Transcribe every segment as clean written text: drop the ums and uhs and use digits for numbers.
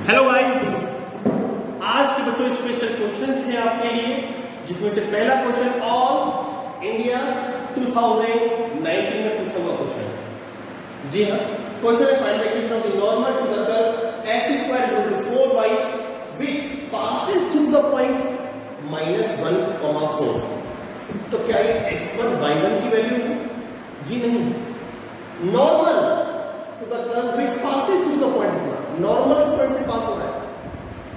Hello guys, आज के बच्चों स्पेशल क्वेश्चंस हैं आपके लिए, जिसमें से पहला क्वेश्चन ऑल इंडिया 2019 में पूछा हुआ क्वेश्चन है। जी हाँ, क्वेश्चन है find the equation of the normal to the curve x² 4y which passes through the point -1, 4। तो क्या ये x1 y1 की वैल्यू है? जी नहीं। Normal to the curve which passes through the point, normal इस पॉइंट से पास हो रहा है,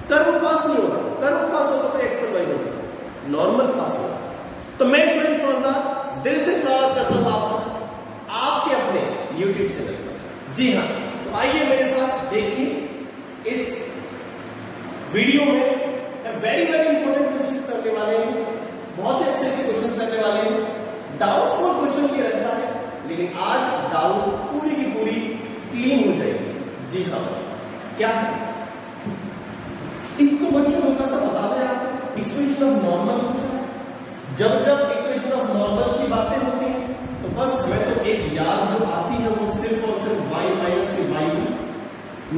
कर्व पास नहीं हो रहा। कर्व पास होता तो x1 y1 होता, नॉर्मल पास हो रहा। तो मैं स्टूडेंट समझदार दिल से स्वागत करता हूं आपके अपने YouTube चैनल पर। जी हाँ, तो आइए मेरे साथ देखिए इस वीडियो में वेरी इंपॉर्टेंट क्वेश्चंस करने वाले हैं। बहुत ही अच्छे क्वेश्चंस करने वाले हैं। डाउटफुल क्वेश्चन भी रहता है, लेकिन आज डाउट पूरी की पूरी क्लीन हो जाएगी। जी हाँ, क्या है इसको बच्चों को कैसा बता दें आप। इक्वेशन ऑफ नॉर्मल पूछा है। जब इक्वेशन ऑफ नॉर्मल की बातें होती हैं तो बस हमें तो एक याद जो आती है वो सिर्फ और सिर्फ y माइनस के y2,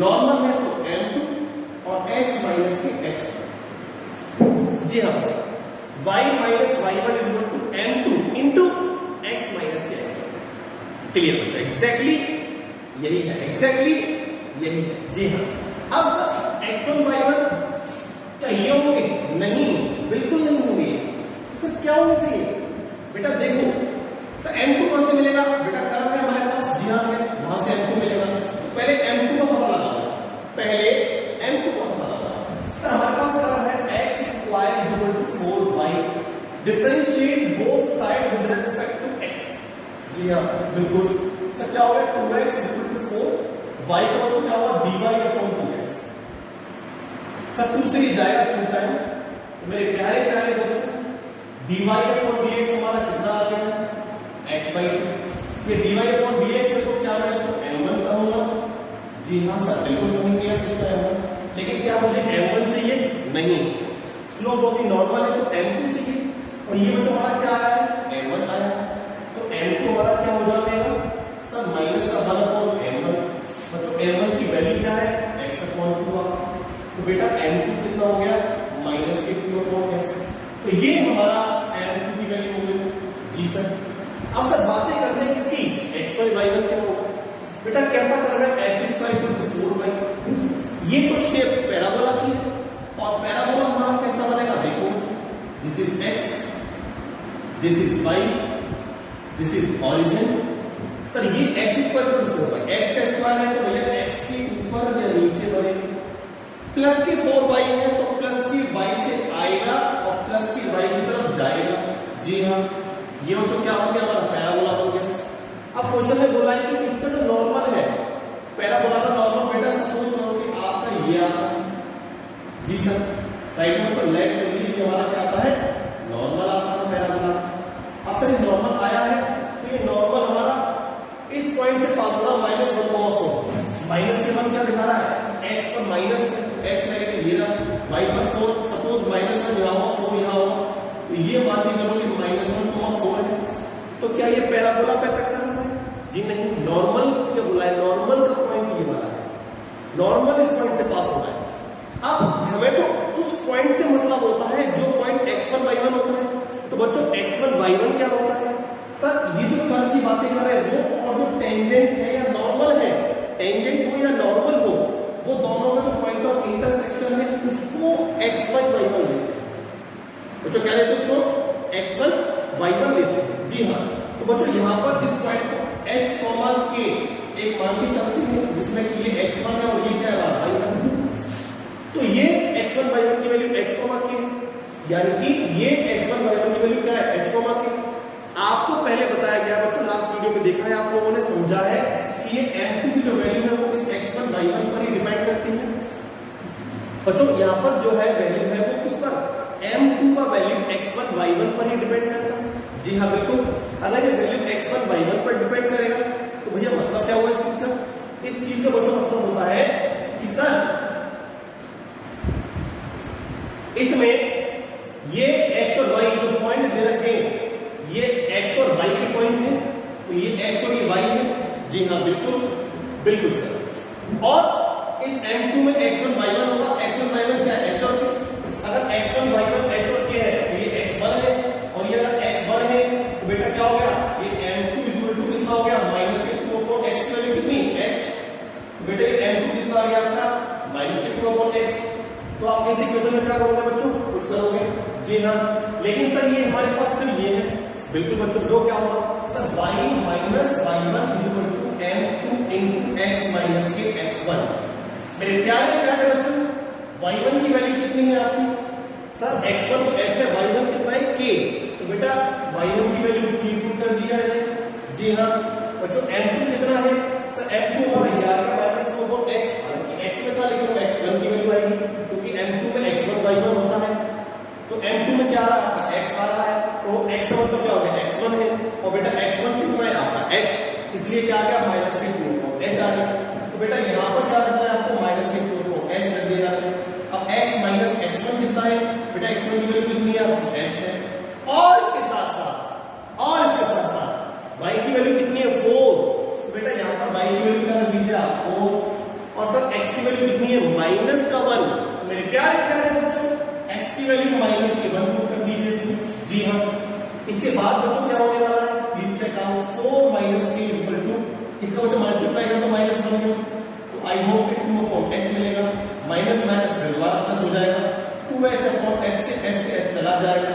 नॉर्मल है तो m2 और x माइनस के x। जी हाँ, y minus y1 is equal to m2 into x minus के x। क्लियर बच्चा, एग्जैक्टली यही है, एग्जैक्टली यही है। जी हाँ, अब सर x1 y1 क्या ये होंगे? नहीं, बिल्कुल नहीं होंगे। तो सर क्या होना चाहिए? बेटा देखो सर m2 कहां से मिलेगा? बेटा कर्व है हमारे पास, जी हाँ है, वहां से m2 मिलेगा। तो पहले m2 का पता लगाओ, पहले m2 का पता लगाओ। सर हमारे पास कर्व है x² 4y, differentiate both side with respect to x। जी हाँ बिल्कुल। सर क्या होगा? 2x 4, y का मतलब क्या होगा? dy/2x। सब 2 से जाएगा 2 टाइम। तो मेरे प्यारे बच्चों, dy/dx हमारा कितना आ गया? x/2। ये dy/dx है तो क्या मैं इसको m1 कहूंगा? जी हाँ सर बिल्कुल कहेंगे आप इसका m1। लेकिन क्या मुझे m1 चाहिए? नहीं, स्लोप ऑफ द नॉर्मल है तो m2 चाहिए। और ये बच्चों हमारा क्या आया है? m1 आया। तो m2 हमारा क्या हो जाएगा? Sir -1/m1। बच्चों m1 की वैल्यू क्या है? x/2। तो बेटा m2 कितना हो गया? -2/x। तो ये हमारा m2 की वैल्यू हो गई। जी सर। अब सर बातें करते हैं किसकी? x1 y1 क्या होगा? बेटा कैसा कर रहा है? x² 4y। ये तो शेप पैराबोला की है, और पैराबोला हमारा कैसा बनेगा? देखो, this is x, this is y, this is origin. Sir ये x² 4y, x का स्क्वायर है तो भैया x के ऊपर या नीचे बनेगा। प्लस की 4y है तो प्लस की y से आएगा और प्लस की y की तरफ जाएगा। जी हाँ, ये तो क्या हो गया? हमारा पैराबोला हो गया। अब क्वेश्चन में बोला है कि इसका जो नॉर्मल है, पैराबोला का नॉर्मल बेटा सपोज करो कि आपका ये आता है। जी सर, राइट में तो लेफ्ट में हमारा क्या आता है? नॉर्मल आता है पैराबोला। अब सर नॉर्मल आया है तो ये नॉर्मल हमारा इस पॉइंट से पास हो रहा है -1/4। माइनस के 1 क्या दिखा रहा है? x पर माइनस, x नेगेटिव ये रहा, y पर 4। सपोज -1 यहाँ हो, 4 यहाँ हो, तो ये मान के चलो कि -1/4 है। तो क्या ये पैराबोला पे कट कर रहा है? जी नहीं। नॉर्मल क्या बोला है? नॉर्मल का पॉइंट ये वाला है, नॉर्मल इस पॉइंट से पास हो रहा है। अब हमें तो उस पॉइंट से मतलब होता है जो पॉइंट x1 y1 होता है। तो बच्चों x1 y1 क्या होता है? सर ये जो कर्व की बातें कर रहे हैं वो, और जो टेंजेंट है या नॉर्मल है, टेंजेंट हो या नॉर्मल हो, वो दोनों का जो पॉइंट ऑफ इंटरसेक्शन है उसको x1 y1 लेते हैं। बच्चों क्या लेते हैं? उसको x1 y1 लेते हैं। जी हाँ, तो बच्चों यहाँ पर इस पॉइंट को h, k एक मान के चलते हैं, जिसमें कि ये x1 है और ये क्या है? y1। तो ये x1 y1 की वैल्यू h, k है, यानी कि ये x1 y1 की वैल्यू क्या है? h, k। आपको पहले बताया गया बच्चों, लास्ट वीडियो में देखा है आप लोगों ने, समझा है कि ये m2 की जो वैल्यू है वो इस x1 y1 पर ही डिपेंड करती है। बच्चों यहाँ पर जो है वैल्यू है वो किस पर? m2 का वैल्यू x1 y1 पर ही डिपेंड करता है। जी हाँ बिल्कुल। अगर ये वैल्यू x1 y1 पर डिपेंड करेगा तो भैया मतलब क्या हुआ इस चीज का? इस चीज का बच्चों मतलब होता है कि सर इसमें ये x और y जो पॉइंट दे रखे हैं, ये x और y के पॉइंट है, तो ये x और ये y है। जी हाँ बिल्कुल, बिल्कुल सर। और इस m2 में x1 y1 n2 कितना आ गया आपका -2/x। तो आप इस इक्वेशन में क्या करोगे बच्चों, पुट करोगे। जी हाँ, लेकिन सर ये हमारे पास सिर्फ ये है। बिल्कुल बच्चों, दो क्या होगा sir, y minus y1 is equal to m2 into x minus के x1। मेरे प्यारे प्यारे बच्चों, y1 की वैल्यू कितनी है आपकी सर, x1 तो x है, y1 कितना है k। तो बेटा y1 की वैल्यू p पुट कर दिया है। जी हाँ बच्चों, m2 कितना है सर, m2 हमारा 11 का -2/x, x में था लेकिन x1 की वैल्यू आएगी क्योंकि m2 में x1 y1 होता है। तो m2 में क्या आ रहा है आपका x आ रहा है, तो x का मतलब क्या हो गया x1 है, और बेटा x1 कितना है आपका h, इसलिए क्या आ गया -2/h आ गया। तो बेटा यहाँ पर क्या करना है आपको, -2/h रख देना है। अब x माइनस x1 कितना है बेटा, x1 की वैल्यू कितनी है आपकी h है, और इसके साथ साथ y की वैल्यू कितनी है 4। तो बेटा यहाँ पर y की वैल्यू क्या रख दीजिए आप 4, और सर x की वैल्यू कितनी है -1। मेरे प्यारे प्यारे बच्चों, x की वैल्यू -1 पुट कर दीजिए। जी हाँ, इसके बाद बच्चों क्या होने वाला है, प्लीज चेक आउट। 4 माइनस के इक्वल टू, इसका बच्चों मल्टीप्लाई कर दो -1 में, तो आई होप कि 2/h मिलेगा, माइनस माइनस फिर दोबारा प्लस हो जाएगा, 2h/x से h चला जाएगा।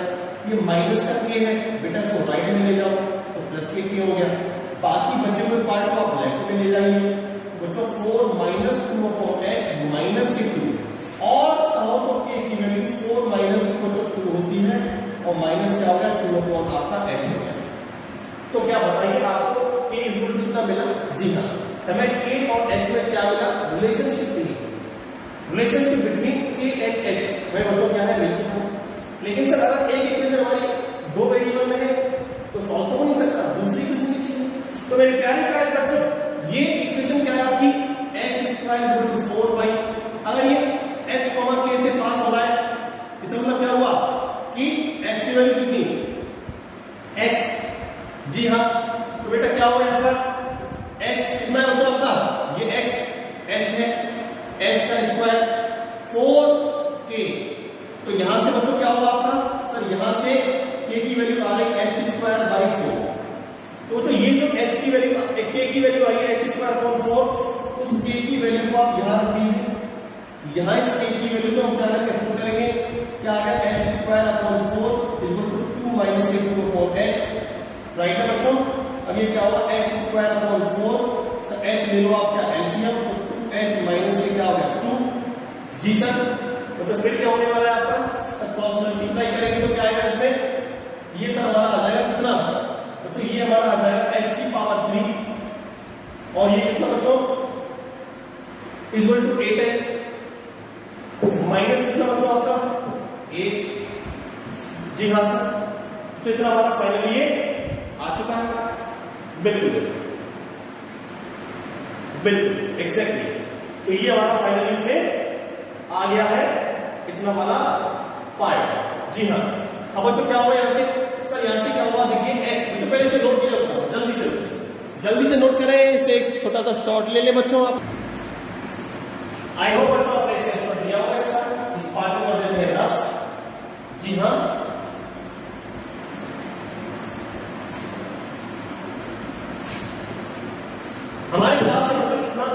ये माइनस का k है बेटा, इसको राइट में ले जाओ तो प्लस के k हो गया। बाकी बचे हुए पार्ट को आप लेफ्ट में ले जाइए। बच्चों 4 माइनस 2/h माइनस के 2, और कहो तो k की वैल्यू 4 माइनस 2 बच्चों 2 होती है, और माइनस क्या हो गया 2 आपका h हो गया। तो क्या बताइए आपको k इज इक्वल टू कितना मिला। जी हाँ, हमें k और h में क्या मिला, रिलेशनशिप मिली, relationship between k and h में बच्चों क्या है, मिल चुका। लेकिन सर अगर एक इक्वेशन हमारी दो वेरिएबल में है तो सॉल्व तो हो नहीं सकता, दूसरी इक्वेशन भी चाहिए। तो मेरे प्यारे प्यारे बच्चों, ये इक्वेशन क्या है आपकी, x² 4y। अगर ये h, k से पास हो रहा है, इसका मतलब क्या हुआ कि x की वैल्यू कितनी x। जी हाँ, तो बेटा क्या हुआ यहाँ पर, x कितना है मतलब आपका, ये x है, h का स्क्वायर 4k। तो यहां से बच्चों क्या होगा आपका सर, यहां से k की वैल्यू आ गई h² by 4। तो बच्चों ये जो h की वैल्यू, k की वैल्यू आई है h² upon 4, उस k की वैल्यू को आप यहां रख दीजिए। यहां इस k की वैल्यू से हम क्या करेंगे, क्या आ गया h² upon 4 is equal to 2 minus k2 upon h। Right है बच्चों, अब ये क्या होगा h² upon 4, तो h ले लो आप क्या एलसीएम, तो 2h माइनस के क्या हो गया 2। जी सर, तो फिर क्या होने वाला है आपका, क्रॉस मल्टीप्लाई करेंगे तो क्या आएगा इसमें, ये सर हमारा आ जाएगा कितना, तो ये हमारा आ जाएगा h की पावर 3, और ये कितना बच्चों इक्वल टू 8h माइनस कितना बच्चों आपका 8। जी हाँ सर, तो इतना हमारा फाइनली ये आ चुका है। बिल्कुल बिल्कुल एग्जैक्टली, तो ये हमारा फाइनली इसमें आ गया है इतना वाला पाई। जी हाँ, अब बच्चों क्या हुआ यहाँ से सर, यहाँ से क्या हुआ देखिए x, तो पहले से नोट कीजिए, जल्दी से नोट करें, इससे एक छोटा सा शॉट ले ले बच्चों आप। आई होप बच्चों आपने इसका शॉट लिया होगा, इसका इस पार्ट को कर देते हैं रफ। जी हाँ, हमारे पास है बच्चों कितना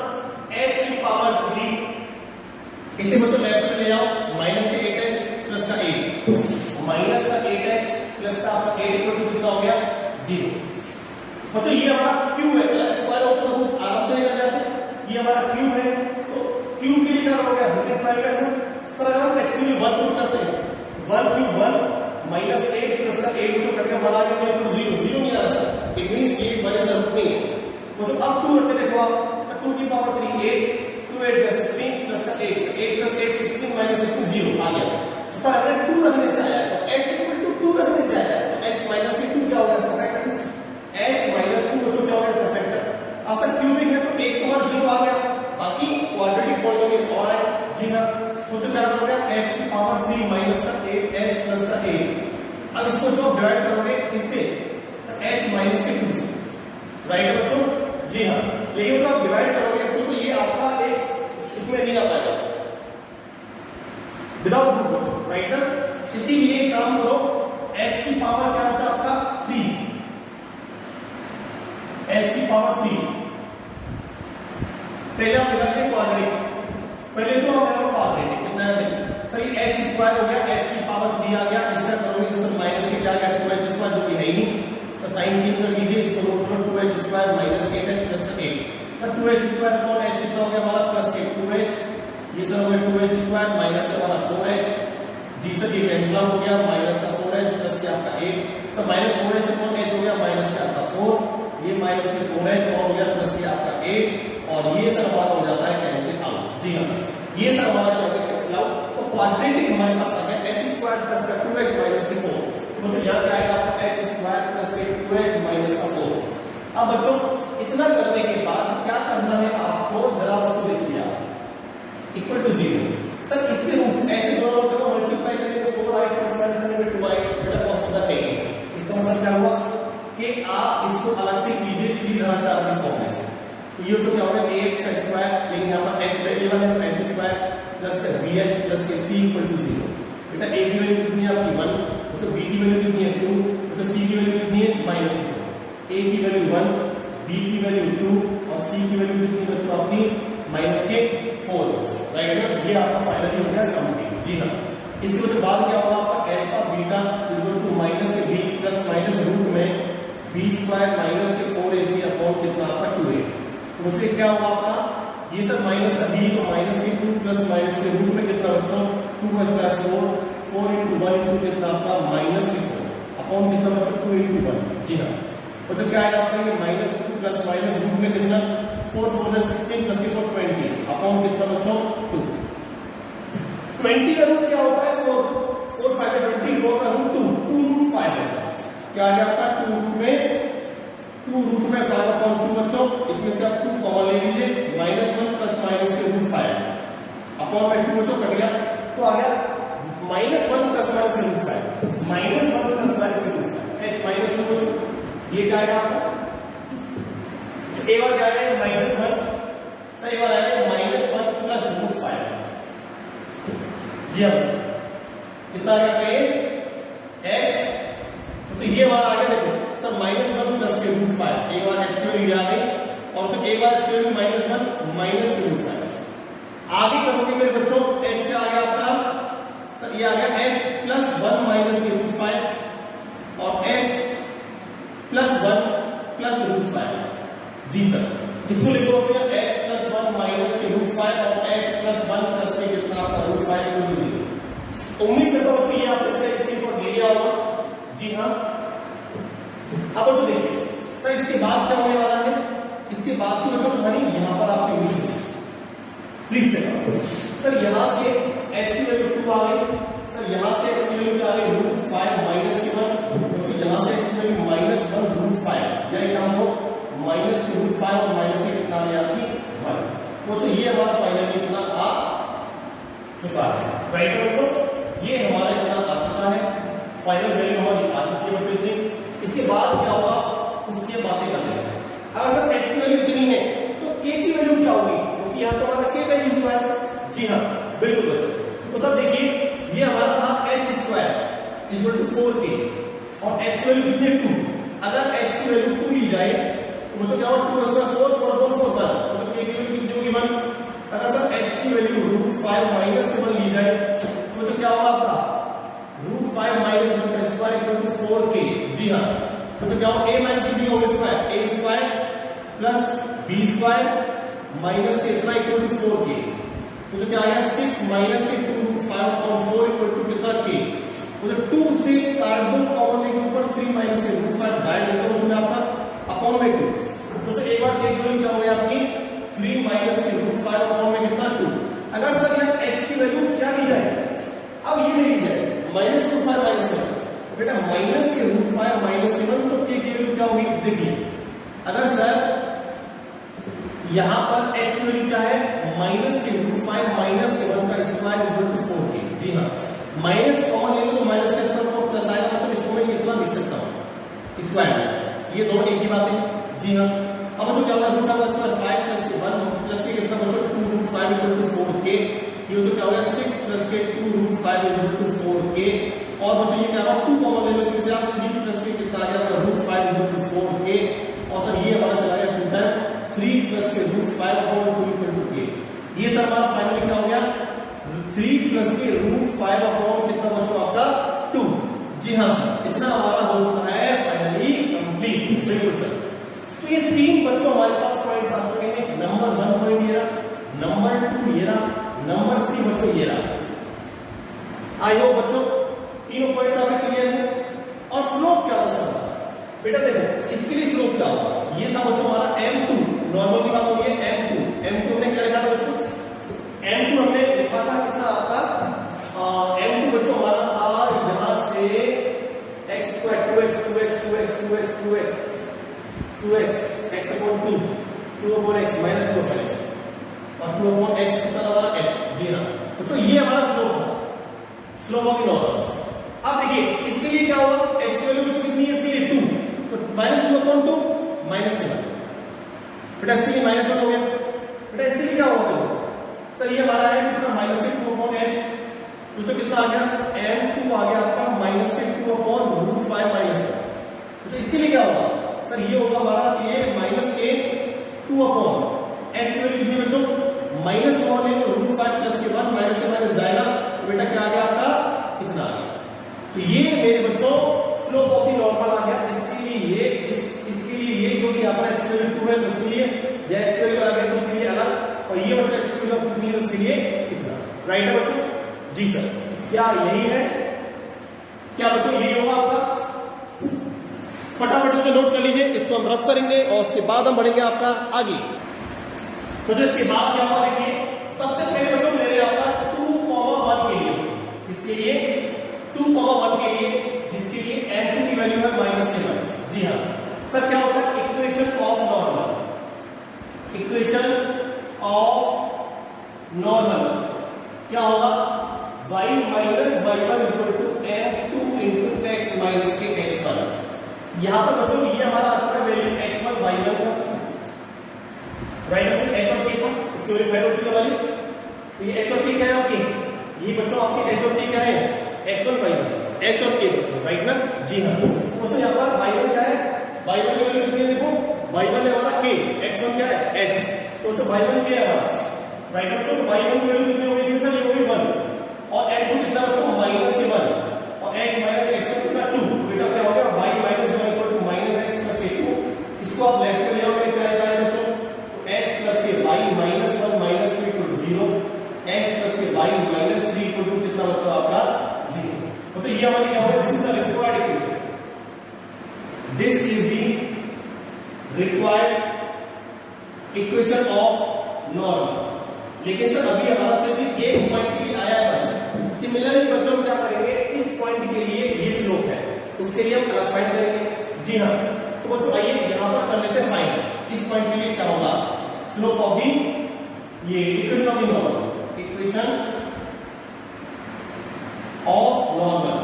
h की पावर 3, इसे बच्चों लेफ्ट में ले आओ, माइनस के 8h प्लस का 8, माइनस का 8h प्लस का आपका 8 इक्वल टू कितना हो गया 0। बच्चों ये हमारा क्यूब है, स्क्वायर ऑफ द रूट आराम से निकल जाते हैं, ये हमारा क्यूब है। तो क्यूब के लिए क्या हो गया, मल्टीप्लाई कर दो सर, अगर हम एक्चुअली 1 पुट करते हैं, 1 क्यूब 1 माइनस 8 प्लस का 8 जो करके 1 आ गया, तो 0 नहीं आ रहा सर, इट मींस ये 1 से रूट नहीं है। तो अब 2 रखते देखो आप, 2 की पावर 3 8, 2 8 16 प्लस का 8 प्लस 8 16 माइनस 16 0 आ गया। तो सर हमने 2 रखने से आया, तो h इक्वल टू 2 रखने से आया, तो h माइनस के 2 क्या हो गया सबट्रैक्टर, h माइनस 2 बच्चों क्या हो गया सबट्रैक्टर। अब सर क्यूबिक है तो 1 के बाद 0 आ गया, बाकी क्वाड्रेटिक पॉलिनोमियल और आए। जी हां, तो जो क्या हो गया h की पावर 3 माइनस का 8h प्लस का 8। अब इसको जो डिवाइड करोगे इससे सर h माइनस के 2 से, राइट बच्चों। जी हाँ, लेकिन जब आप डिवाइड करोगे इसको तो ये आपका एक इसमें नहीं आ पाएगा विदाउट रूट, राइट सर। इसीलिए काम करो, h की पावर क्या बचा आपका 3, h की पावर 3 पहले आप निकालिए क्वाड्रेटिक, पहले तो आप क्वाड्रेटिक कितना है सर, ये h स्क्वायर हो गया, h की पावर 3 आ गया, इसका करोगे सर माइनस के क्या गया 2h स्क्वायर जो कि है ही नहीं, तो साइन चेंज कर दीजिए, इसको रूट में 2h square minus 8h plus 8 sir 2h square upon h कितना हो गया हमारा प्लस 8 2h, ये सर हो गया 2h स्क्वायर माइनस का हमारा 4h, जी सर ये कैंसिल आउट हो गया माइनस का 4h प्लस के आपका 8 sir minus 4h upon h हो गया माइनस के आपका 4, ये माइनस के 4h और हो गया प्लस के आपका 8 और ये सर हमारा हो जाता है कैंसिल आउट। जी हां ये सर हमारा क्या हो गया कैंसिल आउट। तो क्वाड्रेटिक हमारे पास आ गया h स्क्वायर प्लस का 2h माइनस के 4, तो यहां क्या आएगा आपका h स्क्वायर प्लस के 2h माइनस का 4। अब बच्चों इतना करने के बाद क्या करना है आपको, जरा उसको देखिए आप इक्वल टू 0 सर इसके रूट ऐसे दोनों को मल्टीप्लाई करेंगे 4i प्लस माइनस करने में 2i बेटा कॉस ऑफ द थिंग, इसका मतलब क्या हुआ कि आप इसको अलग से कीजिए श्रीधराचार्य की फॉर्म में, तो ये जो क्या होगा ax का स्क्वायर, लेकिन यहां पर h वेरिएबल है तो h स्क्वायर प्लस का bh प्लस के c इक्वल टू 0, बेटा a की वैल्यू कितनी है आपकी 1, तो b की वैल्यू कितनी है 2, तो c की वैल्यू कितनी है -2, a की वैल्यू 1, b की वैल्यू 2 और c की वैल्यू कितनी बच्चों आपकी -4, राइट ना, ये आपका फाइनली हो गया समथिंग। जी हां इसके जो बाद क्या होगा आपका alpha beta equal to minus के b प्लस माइनस रूट में b स्क्वायर माइनस के 4ac अपॉन कितना आपका 2a, तो मुझे क्या होगा आपका ये सब माइनस का b तो माइनस के 2 प्लस माइनस के रूट में कितना बच्चों 2 स्क्वायर 4 into 1 into कितना आपका माइनस के 4 अपॉन कितना बच्चों 2 into 1। जी हां तो क्या आएगा आपका ये -2 प्लस माइनस रूट में कितना 4 4 16 प्लस 4 20 अपॉन कितना बच्चों 2, 20 का रूट क्या होता है 4 4 5 24 का रूट 2 रूट 5 है, क्या आ गया आपका 2 रूट में 5 अपॉन 2 बच्चों, इसमें से आप 2 कॉमन ले लीजिए -1 प्लस माइनस के रूट 5 अपॉन में 2 बच्चों कट गया, तो आ गया -1 प्लस माइनस के रूट 5 -1 प्लस माइनस के रूट 5 -2 बच्चों, ये क्या आएगा आपका ए बार क्या आएगा -1 सही बार आएगा -1 प्लस रूट 5। जी अब कितना आ गया पे h, तो ये बार आ गया देखो सर -1 प्लस के रूट 5, एक बार h की वैल्यू आ गई और फिर एक बार h की वैल्यू -1 माइनस के रूट 5, आगे करोगे मेरे बच्चों h क्या आ गया आपका सर ये आ गया h प्लस 1 माइनस के रूट 5 और h प्लस 1 प्लस रूट 5। जी सर इसको लिखो फिर h प्लस 1 माइनस के रूट 5 और h प्लस 1 प्लस के कितना आपका रूट 5 इक्वल टू 0। उम्मीद करता हूं कि ये आपने इसका स्क्रीनशॉट ले लिया होगा। जी हां अब तो देखिए सर इसके बाद क्या होने वाला है, इसके बाद की बच्चों हमारी यहां पर आपकी विषय प्लीज चेक सर यहां से h की वैल्यू 2 आ गई, सर यहां से h की वैल्यू क्या आ गई रूट 5 माइनस के 1, तो यहां से h की वैल्यू -1 रूट 5 या क्या हो माइनस के रूट 5 और माइनस के कितना आ गया आपकी 1, तो ये हमारा फाइनल कितना आ चुका है, राइट बच्चों ये हमारा कितना आ चुका है, फाइनल वैल्यू हमारी आ चुकी है बच्चों जी। इसके बाद क्या होगा उसकी बातें करते हैं, अगर सर h की वैल्यू इतनी है तो k की वैल्यू क्या होगी, क्योंकि यहां तो हमारा k का यूज हुआ है। जी हां बिल्कुल बच्चों, तो सर देखिए ये हमारा था h square equal to 4k और h की वैल्यू कितनी 2, अगर h की वैल्यू 2 ली जाए तो मुझे क्या होगा 2 स्क्वायर 4 4 4 4 1, तो k की वैल्यू कितनी होगी 1, अगर सर h की वैल्यू रूट 5 माइनस 1 ली जाए तो मुझे क्या होगा आपका रूट 5 माइनस 1 का स्क्वायर इक्वल टू 4k। जी हां तो क्या होगा a minus b whole square a square plus b square minus के इतना इक्वल टू 4k, तो क्या आया 6 माइनस के 2 रूट 5 अपॉन 4 इक्वल टू कितना k, तो 2 से कार्बन कॉमन लेके ऊपर 3 माइनस के रूट 5 डायरेक्ट लिखो उसमें आपका अपॉन में 2, तो एक बार k की वैल्यू क्या हो गया आपकी 3 माइनस के रूट 5 अपॉन में कितना 2, अगर सर यहां h की वैल्यू क्या ली जाए अब ये ली जाए माइनस रूट 5 माइनस 1, बेटा माइनस के रूट 5 माइनस 1 तो k की वैल्यू क्या होगी देखिए, अगर सर यहां पर h की वैल्यू क्या है माइनस के रूट 5 माइनस 1 का स्क्वायर इक्वल टू 4k। जी हां माइनस कॉमन लेंगे तो माइनस का स्क्वायर और प्लस आएगा, मतलब इसको मैं कितना लिख सकता हूं स्क्वायर, ये दोनों एक ही बात है। जी हां अब जो क्या होगा रूट 5 स्क्वायर 5 प्लस 1 प्लस के कितना बचा 2 रूट 5 इक्वल टू 4k, ये जो क्या होगा 6 प्लस के 2 रूट 5 इक्वल टू 4k और बच्चों ये क्या होगा 2 कॉमन ले लो, इसमें से आप 3 प्लस के कितना आ गया रूट 5 इक्वल टू 4k और सर ये हमारा चला गया टोटल 3 प्लस के रूट 5/2 इक्वल टू के। ये सर हमारा फाइनली क्या हो गया 3 प्लस के रूट 5/2 कितना बच्चों आपका 2। जी हाँ सर, इतना हमारा हो चुका है फाइनली कंप्लीट। बिल्कुल सर। तो ये तीन बच्चों हमारे पास पॉइंट्स आ चुके हैं। नंबर 1 पॉइंट ये रहा, नंबर 2 ये रहा, नंबर 3 बच्चों ये रहा। आई होप बच्चों तीनों पॉइंट्स आपके क्लियर है। और स्लोप क्या था सर बेटा, देखो इसके लिए स्लोप क्या होगा, ये था बच्चों हमारा m2, नॉर्मल की बात हो रही है m2 हमने क्या लिखा था बच्चों, m2 हमने लिखा था कितना आपका m2 बच्चों हमारा था यहां से x2 2x 2x 2x 2x 2x 2x x upon 2 2 upon x minus 2 upon x और 2 upon x कितना हमारा h। जी हाँ बच्चों ये हमारा स्लोप था, स्लोप ऑफ नॉर्मल। अब देखिए इसके लिए क्या होगा, x की वैल्यू कितनी है, इसके लिए 2, तो -2 upon 2 -1 बेटा, इसके लिए -1 हो गया बेटा। इसके लिए क्या होगा सर, ये हमारा है कितना -2 upon h, तो कितना आ गया m2 आ गया आपका -2 upon रूट 5 -1। तो इसके लिए क्या होगा सर, ये होगा हमारा ये -2 upon h की वैल्यू कितनी बच्चों -1 है, तो रूट 5 प्लस के 1 माइनस से माइनस जाएगा, तो बेटा क्या आ गया आपका इतना आ गया। तो ये मेरे बच्चों स्लोप ऑफ द नॉर्मल आ गया। इसके लिए इसके लिए ये जो कि यहाँ पर x वैल्यू 2 है तो उसके लिए या x वैल्यू आ गया तो उसके लिए अलग, और ये बच्चों x वैल्यू कितनी है उसके लिए कितना। राइट है बच्चों? जी सर, क्या यही है, क्या बच्चों यही होगा आपका? फटाफट से नोट कर लीजिए, इसको हम रफ करेंगे और उसके बाद हम बढ़ेंगे आपका आगे। तो जो इसके बाद क्या होगा देखिए, सबसे पहले बच्चों मेरे आपका 2,1 के लिए, इसके लिए 2,1 के लिए, जिसके लिए m2 की वैल्यू है -1। जी हाँ सर, क्या होता है equation of normal, equation of normal क्या होगा, y minus y1 equal to m2 into x minus के x1। यहां पर बच्चों ये हमारा आ चुका है वैल्यू x1 y1 का, राइट बच्चों h और k था, इसकी वैल्यू 5 हो चुकी है वाली। तो ये h और k क्या है आपकी, ये बच्चों आपके h और k क्या है, x1 y1 h और k बच्चों, राइट ना। जी हाँ बच्चों यहाँ पर y1 क्या है, y1 की वैल्यू कितनी है देखो, y1 है हमारा k, x1 क्या है h, तो जो y1 क्या है हमारा, राइट बच्चों, तो y1 की वैल्यू कितनी होगी सर, ये होगी 1, और m2 कितना बच्चों -1, और x माइनस x कितना 2। बेटा क्या हो गया y minus 1 equal to -x plus k2, इसको आप लेफ्ट में ले आओ मेरे प्यारे प्यारे बच्चों, तो x प्लस के y -1 -2 equal to 0, x plus के y -3 इक्वल टू कितना बच्चों आपका 0। तो ये हमारी क्या होगा, this is the required equation, this is the required equation of normal. लेकिन सर अभी हमारा सिर्फ एक पॉइंट के लिए आया है बस। सिमिलरली बच्चों हम क्या करेंगे, इस पॉइंट के लिए ये स्लोप है, उसके लिए हम अलग फाइंड करेंगे। जी हाँ तो बच्चों आइए यहां पर कर लेते हैं फाइंड, इस पॉइंट के लिए क्या होगा, स्लोप ऑफ दी ये equation of the normal, equation of normal.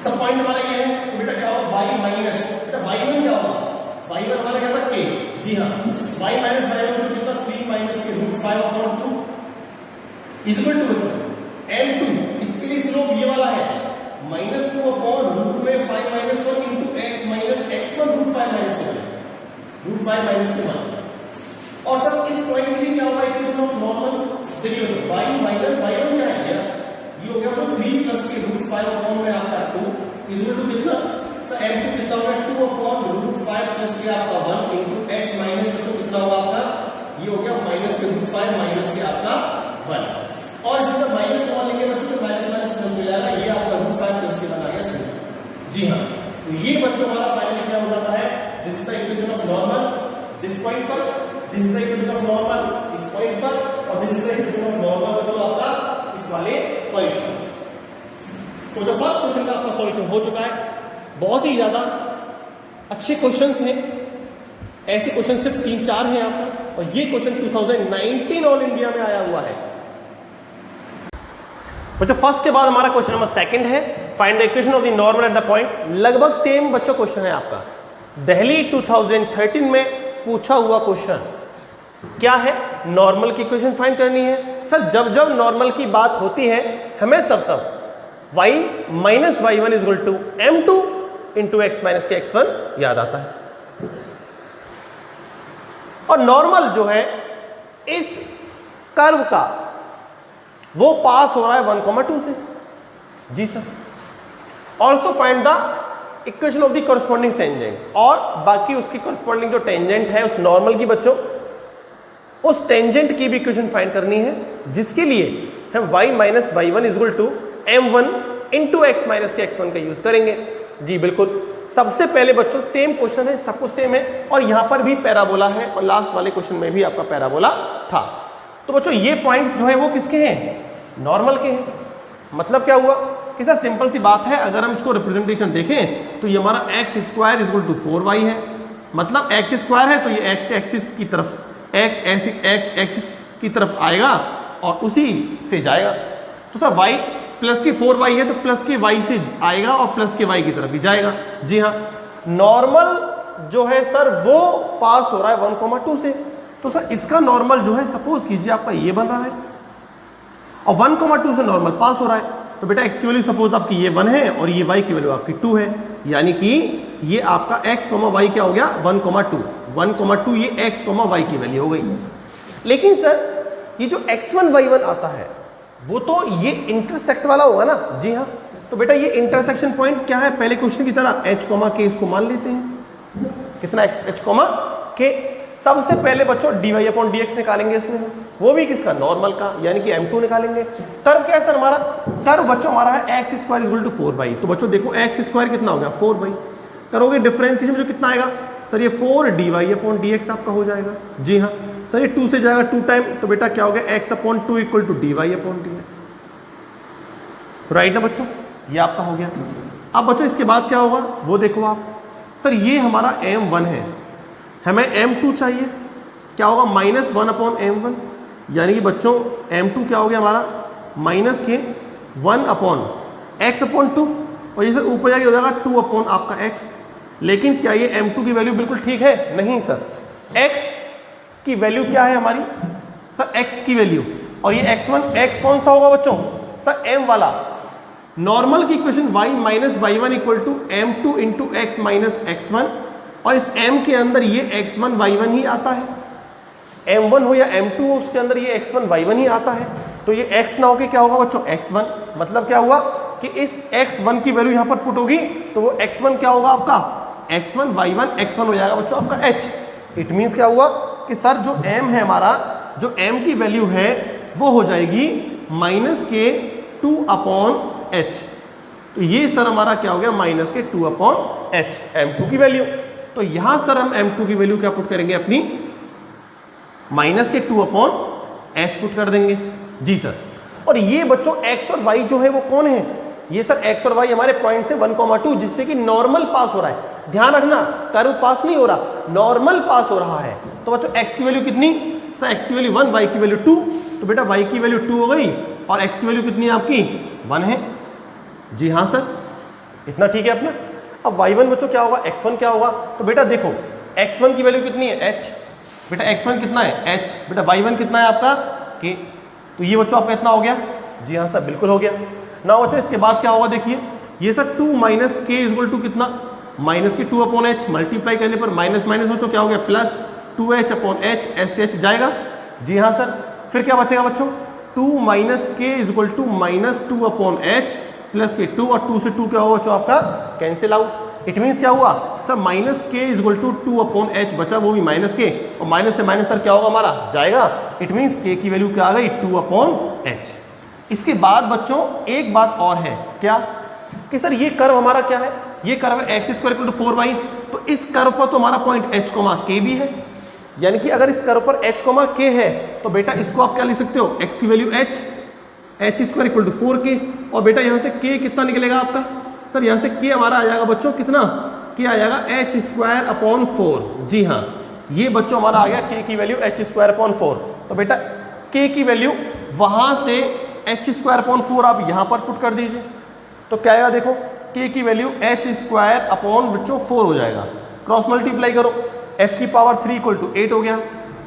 सब पॉइंट हमारा ये है, तो बेटा क्या होगा y माइनस, बेटा y1 क्या होगा, y1 हमारा क्या था k। जी हाँ y माइनस y1 जो कितना 3 माइनस के रूट 5/2 इक्वल टू बच्चों m2, इसके लिए स्लोप ये वाला है -2 अपॉन रूट में 5 minus 1 into x minus x1 root 5 minus 1। और सर इस पॉइंट के लिए क्या होगा इक्वेशन ऑफ नॉर्मल, देखिए बच्चों y माइनस y1 क्या है, ये हो गया तो 3 प्लस के रूट 5 अपॉन में आपका 2 इक्वल टू कितना सर m2 कितना होगा 2 अपॉन रूट 5 प्लस के आपका 1 इंटू x माइनस बच्चों कितना होगा आपका, ये हो गया माइनस के रूट 5 माइनस के आपका 1, और इसमें जब माइनस कॉमन लेंगे बच्चों तो माइनस माइनस प्लस हो जाएगा, ये आपका रूट 5 प्लस के 1 आ गया सर। जी हाँ तो ये बच्चों हमारा फाइनली क्या हो जाता है, this is the equation of normal, this point पर, this is the equation of normal इस पॉइंट पर, और this is the equation of normal बच्चों आपका इस वाले पॉइंट पर। तो जो फर्स्ट क्वेश्चन का आपका सॉल्यूशन हो चुका है, बहुत ही ज्यादा अच्छे क्वेश्चंस हैं, ऐसे क्वेश्चन सिर्फ 3-4 हैं यहाँ पर, और ये क्वेश्चन 2019 ऑल इंडिया में आया हुआ है। बच्चों फर्स्ट के बाद हमारा क्वेश्चन नंबर सेकंड है, find the equation of the normal at the point. लगभग सेम बच्चों क्वेश्चन है आपका, दिल्ली 2013 में पूछा हुआ क्वेश्चन क्या है, नॉर्मल की इक्वेशन फाइंड करनी है। सर जब जब नॉर्मल की बात होती है हमें तब y minus y1 equal to m2 into x minus के x1 याद आता है। और नॉर्मल जो है इस कर्व का वो पास हो रहा है 1,2 से। जी sir. Also find the equation of the corresponding tangent, और बाकी उसकी कॉरस्पॉन्डिंग जो टेंजेंट है उस नॉर्मल की बच्चों, उस टेंजेंट की भी इक्वेशन फाइंड करनी है, जिसके लिए हम y minus y one is equal to m1 into x minus के x1 का यूज करेंगे। जी बिल्कुल। सबसे पहले बच्चों सेम क्वेश्चन है, सब कुछ सेम है, और यहां पर भी पैराबोला है, और लास्ट वाले क्वेश्चन में भी आपका पैराबोला था। तो बच्चों ये पॉइंट्स जो है वो किसके हैं? नॉर्मल के हैं। मतलब क्या हुआ कि सर सिंपल सी बात है, अगर हम इसको रिप्रेजेंटेशन देखें तो ये हमारा x square is equal to 4y है। मतलब एक्स स्क्वायर है तो ये एक्स एक्सिस की तरफ, एक्स एक्सिस की तरफ आएगा और उसी से जाएगा। तो सर y प्लस के 4y है तो प्लस के y से आएगा और प्लस के y की तरफ ही जाएगा। जी हाँ। नॉर्मल जो है सर वो पास हो रहा है 1,2 से। तो सर इसका नॉर्मल जो है सपोज कीजिए आपका ये बन रहा है और 1,2 से नॉर्मल पास हो रहा है। तो बेटा x की वैल्यू सपोज आपकी ये 1 है और ये y की वैल्यू आपकी 2 है, यानी कि ये आपका x, y क्या हो गया? 1,2। 1,2 ये x, y की वैल्यू हो गई। लेकिन सर ये जो x1 y1 आता है वो तो ये इंटरसेक्ट वाला होगा ना? जी हाँ। तो बेटा ये इंटरसेक्शन पॉइंट क्या है? पहले क्वेश्चन की तरह h, k इसको मान लेते हैं। कितना h, k? सबसे पहले बच्चों dy अपॉन dx निकालेंगे इसमें, वो भी किसका? नॉर्मल का, यानी कि m2 निकालेंगे। कर्व क्या है सर हमारा? कर्व बच्चों हमारा है x square is equal to 4y। तो बच्चों देखो एक्स स्क्वायर कितना हो गया? 4y। करोगे डिफरेंशिएशन जो कितना आएगा सर? ये 4 dy अपॉन dx आपका हो जाएगा। जी हाँ सर। ये 2 से जाएगा 2 टाइम, तो बेटा क्या हो गया? x upon 2 equal to dy upon dx। Right ना बच्चों? ये आपका हो गया। अब बच्चों इसके बाद क्या होगा वो देखो आप। सर ये हमारा m1 है, हमें m2 चाहिए। क्या होगा? -1 अपॉन m1, यानी कि बच्चों m2 क्या हो गया हमारा? माइनस के 1 अपॉन x अपॉन 2, और ये सर ऊपर जाके हो जाएगा 2 अपॉन आपका x। लेकिन क्या ये m2 की वैल्यू बिल्कुल ठीक है? नहीं सर। x की वैल्यू क्या है हमारी? सर x की वैल्यू, और ये x1, x कौन सा होगा बच्चों? सर m वाला। नॉर्मल की equation y minus y one equal to m2 into x minus x1, और इस m के अंदर ये x1 y1 ही आता है। m1 हो या m2 हो, उसके अंदर ये x1 y1 ही आता है। तो ये x ना होके क्या होगा बच्चों? x1। मतलब क्या हुआ कि इस x1 की वैल्यू यहां पर पुट होगी तो वो x1 क्या होगा आपका? x1 y1 x1 हो जाएगा बच्चों आपका h। इट मीन्स क्या हुआ कि सर जो m है हमारा, जो m की वैल्यू है वो हो जाएगी -2 अपॉन h। तो ये सर हमारा क्या हो गया? -2 अपॉन h, m2 की वैल्यू। तो यहां सर हम m2 की वैल्यू क्या पुट करेंगे अपनी? -2 अपॉन h पुट कर देंगे। जी सर। और ये बच्चों x और y जो है वो कौन है? ये सर x और y हमारे पॉइंट से 1,2, जिससे कि नॉर्मल पास हो रहा है। ध्यान रखना, कर्व पास नहीं हो रहा, नॉर्मल पास हो रहा है। तो बच्चों x की वैल्यू कितनी? सर x की वैल्यू 1, y की वैल्यू 2। तो बेटा y की वैल्यू 2 हो गई और x की वैल्यू कितनी है आपकी? 1 है। जी हाँ सर, इतना ठीक है अपना। अब y1 बच्चों क्या होगा? x1 क्या होगा? तो बेटा देखो x1 की वैल्यू कितनी है? h। बेटा x1 कितना है? h। बेटा y1 कितना है आपका? k। तो ये बच्चों आपका इतना हो गया। जी हाँ सर, बिल्कुल हो गया ना बच्चों। इसके बाद क्या होगा देखिए, ये sir 2 minus k is equal to कितना? -2 अपॉन h। मल्टीप्लाई करने पर माइनस माइनस बच्चों क्या हो गया? Plus 2h upon h, s से h जाएगा। जी हाँ सर। फिर क्या बचेगा बच्चों? 2 minus k is equal to -2 upon h plus के 2, और 2 से 2 क्या होगा बच्चों आपका? Cancel out. इट मीन्स क्या हुआ sir? -k is equal to 2 upon h बचा, वो भी -k, और माइनस से माइनस सर क्या होगा हमारा? जाएगा। इट मीन्स k की वैल्यू क्या आ गई? 2 अपॉन h। इसके बाद बच्चों एक बात और है, क्या कि सर ये कर्व हमारा क्या है? ये कर्व है x square equal to 4y। तो इस कर्व पर तो हमारा पॉइंट h, k भी है, यानी कि अगर इस कर्व पर h, k है तो बेटा इसको आप क्या लिख सकते हो? x की value h square equal to 4k, और बेटा यहाँ से k कितना निकलेगा आपका? सर यहाँ से k हमारा आ जाएगा बच्चों कितना? k आ जाएगा h स्क्वायर अपॉन 4। जी हाँ, ये बच्चों हमारा आ गया k की वैल्यू h स्क्वायर अपॉन 4। तो बेटा k की वैल्यू वहां से h स्क्वायर अपॉन 4 आप यहाँ पर पुट कर दीजिए, तो क्या आएगा देखो? k की वैल्यू h स्क्वायर अपॉन बच्चों 4 हो जाएगा। क्रॉस मल्टीप्लाई करो, h की पावर 3 इक्वल टू 8 हो गया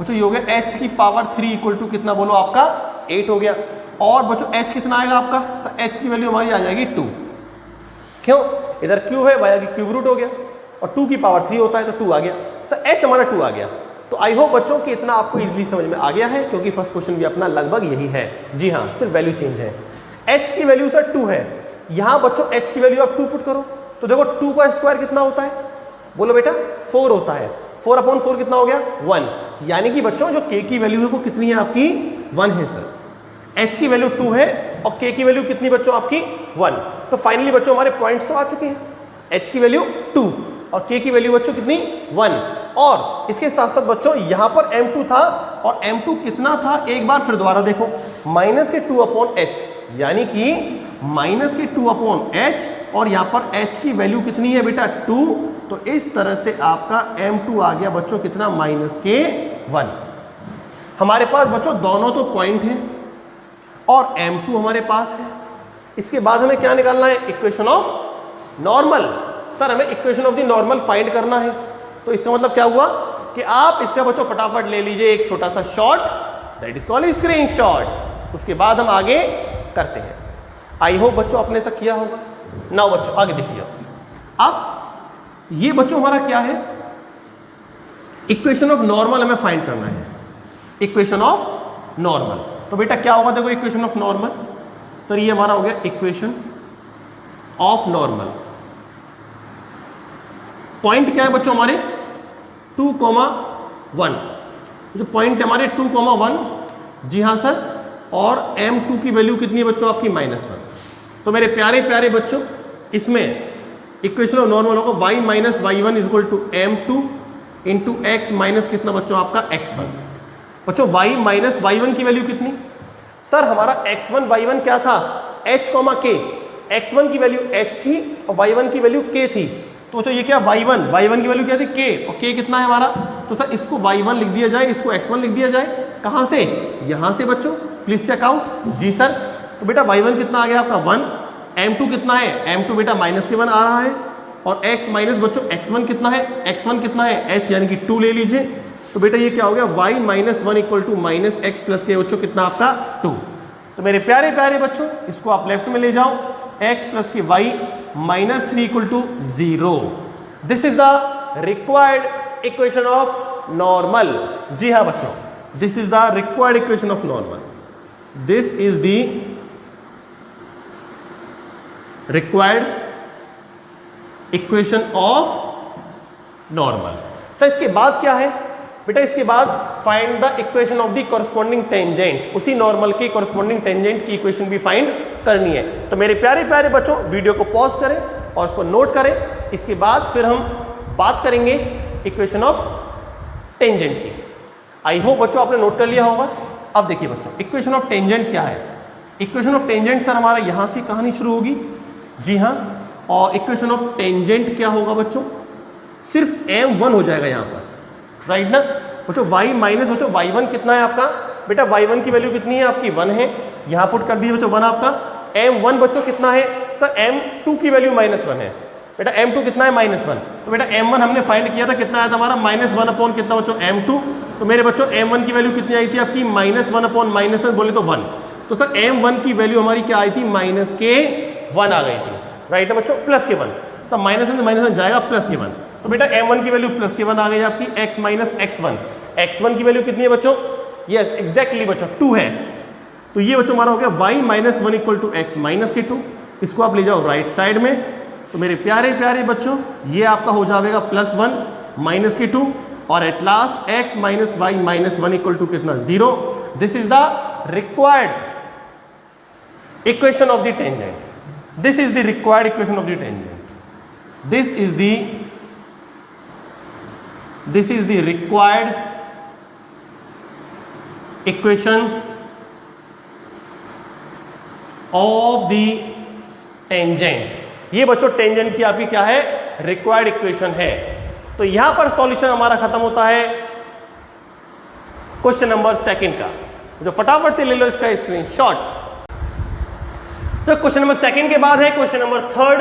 बच्चों। ये हो गया h की पावर 3 इक्वल टू कितना बोलो आपका? 8 हो गया। और बच्चों h कितना आएगा आपका? सर h की वैल्यू हमारी आ जाएगी 2। क्यों? इधर क्यूब है, y की क्यूब रूट हो गया, और 2 की पावर 3 होता है तो 2 आ गया। सर h हमारा 2 आ गया। तो आई होप बच्चों कि इतना आपको इजीली समझ में आ गया है, क्योंकि फर्स्ट क्वेश्चन भी अपना लगभग यही है। जी हाँ, सिर्फ वैल्यू चेंज है। h की वैल्यू सर 2 है, यहां बच्चों h की वैल्यू आप 2 पुट करो तो देखो 2 का स्क्वायर कितना होता है, बोलो बेटा 4 होता है। 4/4 कितना हो गया 1, यानी कि बच्चों जो k की वैल्यू है वो कितनी है आपकी 1 है सर। h की वैल्यू 2 है और k की वैल्यू कितनी बच्चों आपकी 1। तो फाइनली बच्चों हमारे पॉइंट्स तो आ चुके हैं, h की वैल्यू 2 और k की वैल्यू बच्चों कितनी 1। और इसके साथ साथ बच्चों यहां पर m2 था और m2 कितना था एक बार फिर दोबारा देखो, -2/h, यानी कि -2/h और यहां पर h की वैल्यू कितनी है बेटा 2। तो इस तरह से आपका m2 आ गया बच्चों कितना -1। हमारे पास बच्चों दोनों तो पॉइंट हैं और m2 हमारे पास है। इसके बाद हमें क्या निकालना है, इक्वेशन ऑफ नॉर्मल। सर हमें equation of the normal find करना है, तो इसका मतलब क्या हुआ कि आप इसका बच्चों फटाफट ले लीजिए एक छोटा सा shot, that is called screenshot. उसके बाद हम आगे करते हैं। आई होप बच्चों आपने ऐसा किया होगा। नाउ बच्चों आगे देखिए, अब ये बच्चों हमारा क्या है, इक्वेशन ऑफ नॉर्मल हमें फाइंड करना है। इक्वेशन ऑफ नॉर्मल, तो बेटा क्या होगा देखो इक्वेशन ऑफ नॉर्मल, सर ये हमारा हो गया इक्वेशन ऑफ नॉर्मल। पॉइंट क्या है बच्चों हमारे 2,1, जो पॉइंट हमारे 2,1, जी हाँ सर, और m2 की वैल्यू कितनी है बच्चों आपकी -1। तो मेरे प्यारे प्यारे बच्चों इसमें इक्वेशन ऑफ नॉर्मल होगा y - y1 = m2 into x minus कितना बच्चों आपका x1। बच्चों y - y1 की वैल्यू कितनी, सर हमारा x1 y1 क्या था h, k, x1 की वैल्यू h थी और y1 की वैल्यू k थी। तो बच्चों ये क्या y1 की वैल्यू क्या थी k, और k कितना है हमारा, तो सर इसको y1 लिख दिया जाए, इसको x1 लिख दिया जाए। कहां से, यहां से बच्चों, प्लीज चेक आउट। जी सर, तो बेटा y1 कितना आ गया आपका 1, m2 कितना है, m2 बेटा -1 आ रहा है, और x माइनस बच्चों x1 कितना है, x1 कितना है h, यानी कि 2 ले लीजिए। तो बेटा ये क्या हो गया y - 1 = -x + k बच्चों कितना आपका 2। तो मेरे प्यारे प्यारे बच्चों इसको आप लेफ्ट में ले जाओ, x + k y -3 = 0। This is the required equation of normal. जी हाँ बच्चों, this is the required equation of normal. This is the required equation of normal. Sir इसके बाद क्या है बेटा, इसके बाद find the equation of the corresponding tangent. उसी नॉर्मल की कॉरस्पॉन्डिंग टेंजेंट की इक्वेशन भी फाइंड करनी है। तो मेरे प्यारे प्यारे बच्चों वीडियो को पॉज करें और उसको नोट करें। इसके बाद फिर हम बात करेंगे इक्वेशन ऑफ टेंजेंट की। आई होप बच्चों आपने नोट कर लिया होगा। अब देखिए बच्चों इक्वेशन ऑफ टेंजेंट क्या है। इक्वेशन ऑफ टेंजेंट सर हमारा यहां से कहानी शुरू होगी। जी हाँ, और इक्वेशन ऑफ टेंजेंट क्या होगा बच्चों, सिर्फ m1 हो जाएगा यहाँ पर, राइट ना बच्चों। y माइनस बच्चों y1 कितना है आपका, बेटा y1 की वैल्यू कितनी है आपकी 1 है, यहाँ पुट कर दिए बच्चों 1 आपका। m1 बच्चों कितना है, सर m2 की वैल्यू -1 है, बेटा m2 कितना है -1। तो बेटा m1 हमने फाइंड किया था, कितना आया था हमारा -1 कितना बच्चों m2। तो मेरे बच्चों m1 की वैल्यू कितनी आई थी आपकी -1 बोले तो 1। तो सर m1 की वैल्यू हमारी क्या आई थी -1 आ गई थी, राइट है बच्चों, +1। सब -1 से -1 जाएगा +1। तो बेटा m1 की वैल्यू +1 आ गई आपकी, x माइनस x1। x1 की वैल्यू कितनी है बच्चों, यस एग्जैक्टली बच्चों 2 है। तो ये बच्चों हमारा हो गया y - 1 = x - 2। इसको आप ले जाओ राइट साइड में। तो मेरे प्यारे प्यारे बच्चों ये आपका हो जाएगा +1 - 2 और एट लास्ट x - y - 1 = कितना 0। This is the required equation of the tangent. This is the required equation of the tangent. This is the required equation of the tangent. ये बच्चों टेंजेंट की आपकी क्या है, रिक्वायर्ड इक्वेशन है। तो यहां पर सॉल्यूशन हमारा खत्म होता है क्वेश्चन नंबर 2 का, जो फटाफट से ले लो इसका स्क्रीनशॉट। तो क्वेश्चन नंबर 2 के बाद है question number 3,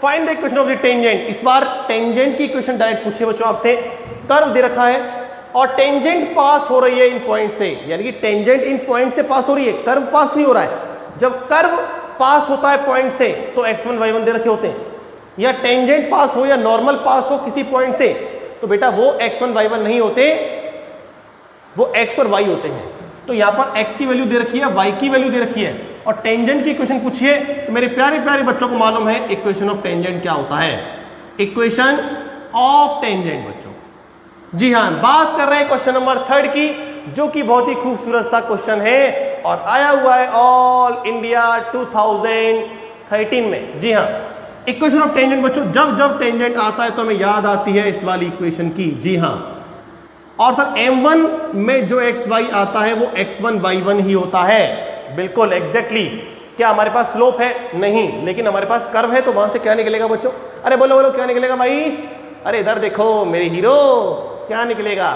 find the equation of the tangent. इस बार टेंजेंट की इक्वेशन डायरेक्ट पूछे बच्चों आपसे। कर्व दे रखा है और टेंजेंट पास हो रही है इन पॉइंट से, यानी कि टेंजेंट इन पॉइंट से पास हो रही है, कर्व पास नहीं हो रहा है। जब कर्व पास होता है पॉइंट से तो x1 y1 दे रखे होते हैं, या टेंजेंट पास हो या नॉर्मल पास हो किसी पॉइंट से तो बेटा वो x1 y1 नहीं होते, वो x और y होते हैं। तो यहां पर x की वैल्यू दे रखी है, y की वैल्यू दे रखी है, और टेंजेंट की इक्वेशन पूछिए तो मेरे प्यारे प्यारे बच्चों को मालूम है इक्वेशन ऑफ टेंजेंट क्या होता है। इक्वेशन ऑफ टेंजेंट बच्चों, जी हाँ, बात कर रहे हैं क्वेश्चन नंबर 3 की, जो कि बहुत ही खूबसूरत सा क्वेश्चन है और आया हुआ है ऑल इंडिया 2013 में। जी हाँ, इक्वेशन ऑफ टेंजेंट बच्चों, जब जब टेंजेंट आता है तो हमें याद आती है इस वाली इक्वेशन की। जी हाँ, और सर m1 में जो xy आता है वो x1 y1 ही होता है। बिल्कुल एग्जैक्टली। क्या हमारे पास स्लोप है? नहीं, लेकिन हमारे पास कर्व है, तो वहां से क्या निकलेगा बच्चों? अरे बोलो बोलो क्या निकलेगा भाई? अरे इधर देखो मेरे हीरो, क्या निकलेगा?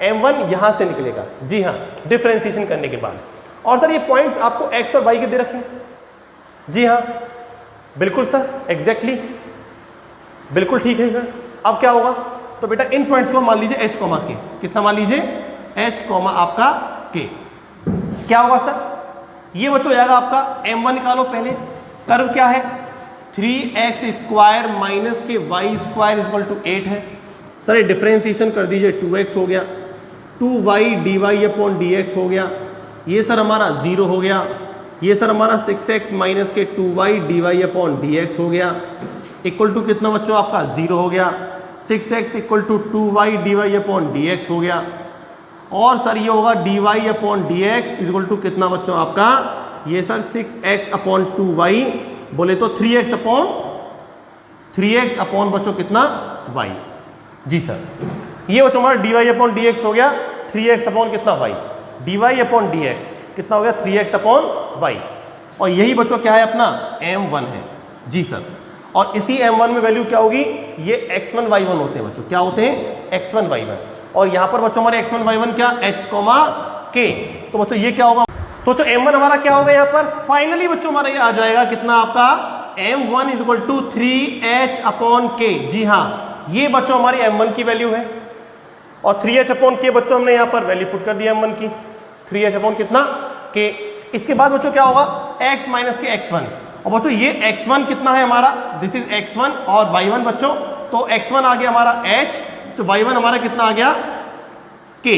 m1 यहां से निकलेगा। जी हाँ, डिफरेंशिएशन करने के बाद। और सर ये पॉइंट्स आपको x और y के दे रखे हैं। जी हाँ बिल्कुल सर, एग्जैक्टली, बिल्कुल ठीक है सर। अब क्या होगा? तो बेटा इन पॉइंट्स को मान लीजिए h, k। कितना मान लीजिए? h, आपका k। क्या होगा सर? ये बच्चों हो जाएगा आपका m1 निकालो पहले। कर्व क्या है? 3x स्क्वायर माइनस के y स्क्वायर इक्वल टू 8 है। सर डिफरेंशिएशन कर दीजिए, 2x हो गया, 2y dy अपॉन dx हो गया, ये सर हमारा 0 हो गया, ये सर हमारा 6x माइनस के 2y dy अपॉन dx हो गया, इक्वल टू कितना बच्चों आपका 0 हो गया, 6x equal to 2y dy upon dx हो गया, और सर ये होगा dy upon dx equal to कितना बच्चों आपका, ये सर 6x अपॉन 2y, बोले तो 3x अपॉन बच्चों कितना y। जी सर, ये बच्चों हमारा dy अपॉन dx हो गया 3x अपॉन कितना y, dy अपॉन dx कितना हो गया 3x अपॉन y, और यही बच्चों क्या है अपना m1 है। जी सर, और इसी m1 में वैल्यू क्या होगी? ये x1 y1 होते हैं बच्चों। क्या होते हैं? x1 y1, और यहां पर बच्चों हमारे x1 y1 क्या? h, k। तो बच्चों ये क्या होगा? तो बच्चों m1 हमारा क्या होगा यहाँ पर? फाइनली बच्चों हमारा ये आ जाएगा कितना आपका m1 is equal to 3h upon k। जी हाँ, ये बच्चों हमारी m1 की वैल्यू है, और 3h अपॉन k बच्चों हमने यहाँ पर वैल्यू पुट कर दी m1 की, 3h अपॉन कितना k। इसके बाद बच्चों क्या होगा? x माइनस के x1, और बच्चों ये x1 कितना है हमारा? दिस इज x1 और y1 बच्चों, तो x1 आ गया हमारा h, तो y1 हमारा कितना आ गया k,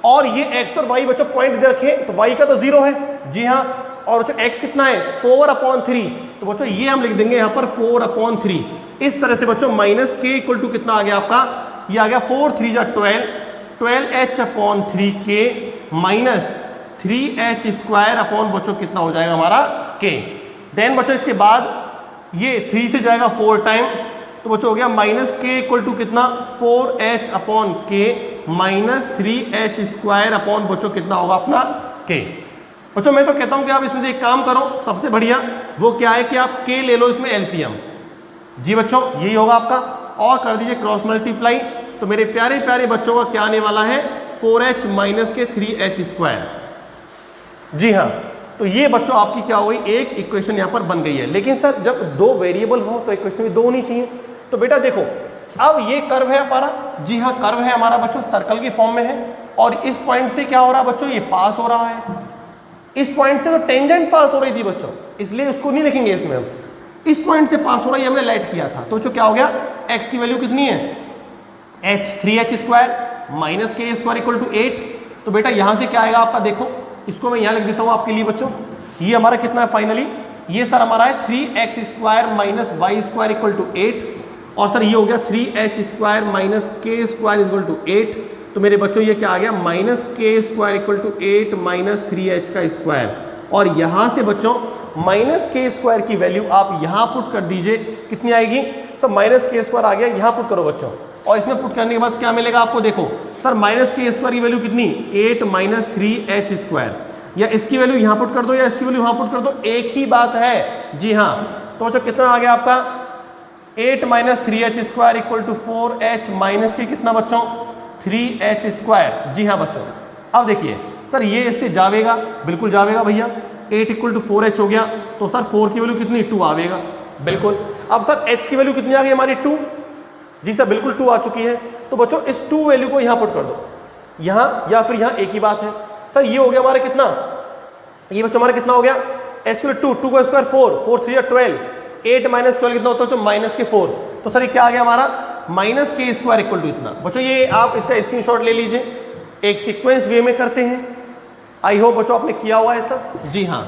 और ये x और y बच्चों पॉइंट दे रखे, तो y का तो 0 है। जी हाँ, और बच्चों x कितना है? 4/3, तो बच्चों ये हम लिख देंगे यहाँ पर 4/3। इस तरह से बच्चों माइनस k इक्वल टू कितना आ गया आपका? ये आ गया 4 3 12, 12h upon 3k minus 3h square upon बच्चों कितना हो जाएगा हमारा k। देन बच्चों इसके बाद ये 3 से जाएगा 4 टाइम, तो बच्चों हो गया माइनस के इक्वल टू कितना 4h अपॉन के माइनस 3h स्क्वायर अपॉन बच्चों कितना होगा अपना k। बच्चों मैं तो कहता हूं कि आप इसमें से एक काम करो, सबसे बढ़िया वो क्या है कि आप k ले लो इसमें एलसीएम। जी बच्चों यही होगा आपका, और कर दीजिए क्रॉस मल्टीप्लाई, तो मेरे प्यारे प्यारे बच्चों का क्या आने वाला है? 4h माइनस के 3h स्क्वायर। जी हाँ, तो ये बच्चों आपकी क्या हो गई? एक इक्वेशन यहाँ पर बन गई है। लेकिन सर जब दो वेरिएबल हो तो इक्वेशन में दो होनी चाहिए। तो बेटा देखो, अब ये कर्व है हमारा, जी हाँ कर्व है हमारा बच्चों, सर्कल की फॉर्म में है, और इस पॉइंट से क्या हो रहा है बच्चों? ये पास हो रहा है। इस पॉइंट से तो टेंजेंट पास हो रही थी बच्चों, इसलिए उसको नहीं लिखेंगे इसमें हम। इस पॉइंट से पास हो रहा है, हमने लाइट किया था, तो बच्चों क्या हो गया? x की वैल्यू कितनी है? h 3h square minus k square equal to 8। तो बेटा यहां से क्या आएगा आपका? देखो इसको मैं यहां लिख देता हूं आपके लिए बच्चों। ये हमारा कितना है फाइनली? ये सर हमारा है 3x square minus y square equal to 8, और सर ये हो गया 3h square minus k square equal to 8। तो मेरे बच्चों ये क्या आ गया? Minus k square equal to 8 minus 3h का स्क्वायर, और यहां से बच्चों माइनस k स्क्वायर की वैल्यू आप यहां पुट कर दीजिए, कितनी आएगी? सर माइनस k स्क्वायर आ गया, यहां पुट करो बच्चों, और इसमें पुट करने के बाद क्या मिलेगा आपको? देखो सर माइनस k स्क्वायर की वैल्यू कितनी? 8 माइनस 3h स्क्वायर, या इसकी वैल्यू यहां पुट कर दो या इसकी वैल्यू यहां पुट कर दो, एक ही बात है। जी हाँ, तो बच्चों कितना आ गया आपका? 8 minus 3h square equal to 4h minus के कितना बच्चों? 3h square. जी हाँ बच्चों, अब देखिए सर ये इससे जावेगा, बिल्कुल जावेगा भैया, 8 इक्वल टू 4h हो गया, तो सर 4 की वैल्यू कितनी? 2 आवेगा, बिल्कुल। अब सर h की वैल्यू कितनी आ गई हमारी? 2। जी सर बिल्कुल 2 आ चुकी है, तो बच्चों इस 2 वैल्यू को यहाँ पुट कर दो, यहाँ या फिर यहाँ एक ही बात है। सर ये हो गया हमारा कितना? ये बच्चों हमारा कितना हो गया? h की वैल्यू 2 का स्क्वायर 4, 4 3 12, 8 माइनस 12 कितना होता है? माइनस के 4। तो सर ये क्या आ गया हमारा? Minus k square equal to इतना। बच्चों ये आप इसका स्क्रीनशॉट ले लीजिए, एक सीक्वेंस वे में करते हैं। आई होप बच्चों आपने किया हुआ है सर। जी हाँ।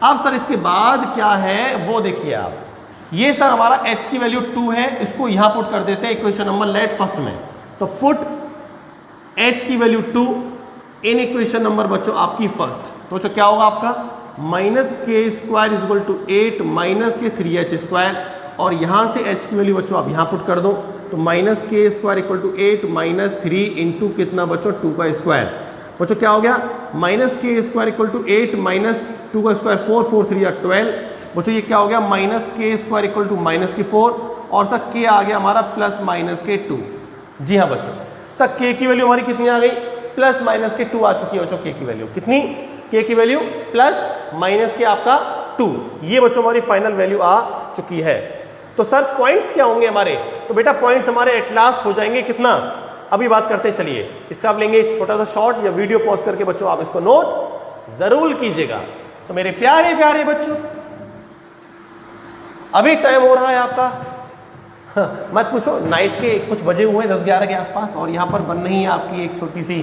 अब सर इसके बाद क्या है वो देखिए आप, ये सर हमारा h की वैल्यू 2 है, इसको यहां पुट कर देते हैं इक्वेशन नंबर लेट फर्स्ट में। तो पुट h की वैल्यू 2 इन इक्वेशन नंबर बच्चों आपकी फर्स्ट। तो बच्चों क्या होगा आपका minus k square is equal to 8 minus के 3h स्क्वायर, और यहां से h की वैल्यू बच्चों आप यहां पुट कर दो, तो minus k square equal to 8 minus 3 into कितना बच्चों 2 का स्क्वायर। बच्चों क्या हो गया minus k square equal to 8 minus 2 का स्क्वायर 4 4 3 या 12। बच्चों ये क्या हो गया minus k square equal to minus के 4, और सर के आ गया हमारा प्लस माइनस के 2। जी हाँ बच्चों, सर के की वैल्यू हमारी कितनी आ गई, प्लस माइनस के 2 आ चुकी है बच्चों। के की वैल्यू कितनी, के की वैल्यू प्लस माइनस के आपका 2, ये बच्चों हमारी फाइनल वैल्यू आ चुकी है। तो सर पॉइंट्स क्या होंगे हमारे, तो बेटा पॉइंट्स हमारे एट लास्ट हो जाएंगे कितना, अभी बात करते हैं। चलिए इसका आप लेंगे छोटा सा शॉर्ट या वीडियो पॉज करके बच्चों आप इसको नोट जरूर कीजिएगा। तो मेरे प्यारे प्यारे बच्चों अभी टाइम हो रहा है आपका, हाँ, मत पूछो, नाइट के कुछ बजे हुए हैं 10-11 के आसपास, और यहां पर बन रही है आपकी एक छोटी सी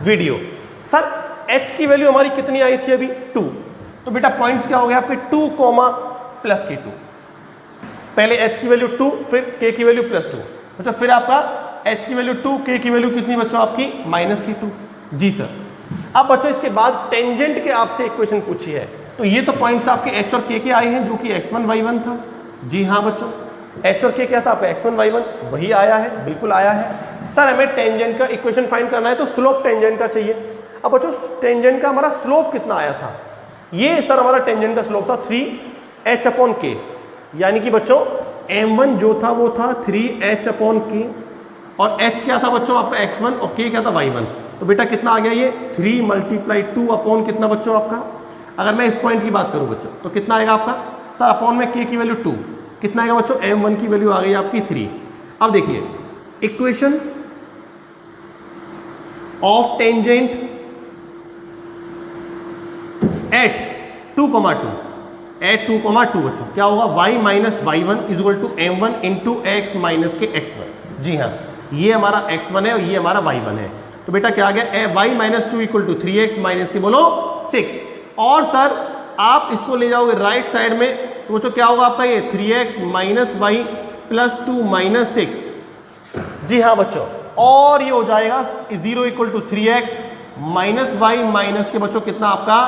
वीडियो। सर h की वैल्यू हमारी कितनी आई थी अभी 2, तो बेटा पॉइंट्स क्या हो गया आपके 2 कॉमा प्लस के 2, पहले h की वैल्यू 2 फिर k की वैल्यू प्लस 2। अच्छा फिर आपका h की वैल्यू 2 k की वैल्यू कितनी बच्चों आपकी माइनस की 2। जी सर। अब बच्चों इसके बाद टेंजेंट के आपसे इक्वेशन पूछी है, तो ये तो पॉइंट्स आपके h और k के आए हैं जो कि x1 y1 था। जी हाँ बच्चों, h और k क्या था आपका x1 y1, वही आया है, बिल्कुल आया है। सर हमें टेंजेंट का इक्वेशन फाइंड करना है तो स्लोप टेंजेंट का चाहिए। अब बच्चों टेंजेंट का हमारा स्लोप कितना आया था, ये सर हमारा टेंजेंट का स्लोप था 3h अपॉन k, यानी कि बच्चों m1 जो था वो था 3h अपॉन k, और h क्या था बच्चों आपका x1 और k क्या था y1। तो बेटा कितना आ गया ये 3 मल्टीप्लाई 2 अपॉन कितना बच्चों आपका, अगर मैं इस पॉइंट की बात करूं बच्चों तो कितना आएगा आपका सर अपॉन में k की वैल्यू 2, कितना आएगा बच्चों m1 की वैल्यू आ गई आपकी 3। अब देखिए equation of tangent at 2,2 at 2,2 बच्चों क्या होगा y minus y1 is equal to m1 into x minus के x1। जी हाँ, ये हमारा x1 है और ये हमारा y1 है। तो बेटा क्या आ गया y minus 2 equal to 3x minus के बोलो 6, और सर आप इसको ले जाओगे राइट साइड में तो बच्चों क्या होगा आपका ये 3x minus y plus 2 minus 6। जी हाँ बच्चों, और ये हो जाएगा 0 equal to 3x minus y minus के बच्चों कितना आपका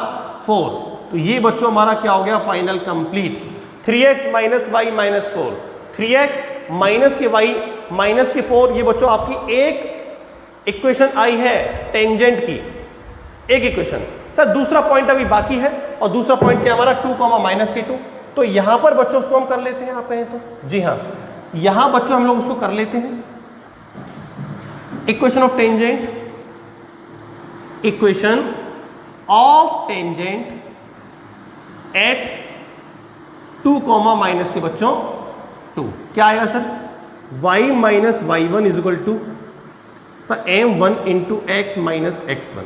4। तो ये बच्चों हमारा क्या हो गया final complete, 3x minus y minus 4, 3x minus के वाई माइनस के 4, ये बच्चों आपकी एक इक्वेशन आई है टेंजेंट की, एक इक्वेशन। सर दूसरा पॉइंट अभी बाकी है, और दूसरा पॉइंट क्या हमारा 2 माइनस के 2। तो यहां पर बच्चों उसको हम कर लेते हैं, आप कहें तो। जी हाँ, यहां बच्चों हम लोग उसको कर लेते हैं equation of tangent, equation of tangent at 2 minus के बच्चों 2 क्या आएगा sir y minus y1 is equal to sir m1 into x minus x1।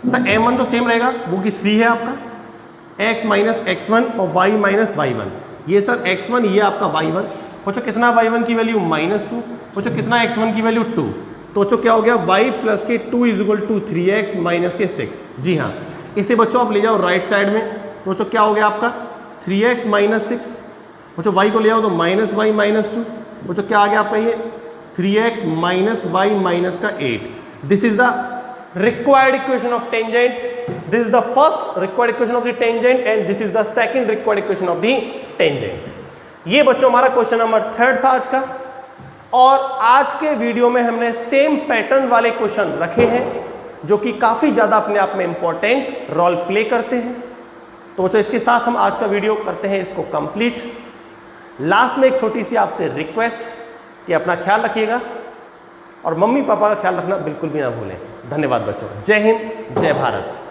Sir m1 तो सेम रहेगा, वो कि 3 है आपका, x माइनस x1 और y माइनस y1, ये सर x1 ये आपका y1। बच्चों कितना y1 की वैल्यू -2, बच्चों कितना x1 की वैल्यू 2, तो बच्चों क्या हो गया y प्लस के 2 is equal to 3x minus के 6। जी हाँ, इसे बच्चों आप ले जाओ राइट साइड में, तो बच्चों क्या हो गया आपका 3x माइनस 6, बच्चों y को ले आओ तो माइनस वाई माइनस 2, बच्चों क्या आ गया आपका ये 3x माइनस वाई माइनस का 8। This is the required equation of tangent, this is the first required equation of the tangent and this is the second required equation of the tangent। ये बच्चों हमारा क्वेश्चन नंबर 3 था आज का, और आज के वीडियो में हमने सेम पैटर्न वाले क्वेश्चन रखे हैं जो कि काफी ज्यादा अपने आप में इंपॉर्टेंट रोल प्ले करते हैं। तो बच्चों इसके साथ हम आज का वीडियो करते हैं इसको कंप्लीट। लास्ट में एक छोटी सी आपसे रिक्वेस्ट कि अपना ख्याल रखिएगा और मम्मी पापा का ख्याल रखना बिल्कुल भी ना भूलें। धन्यवाद बच्चों, जय हिंद, जय भारत।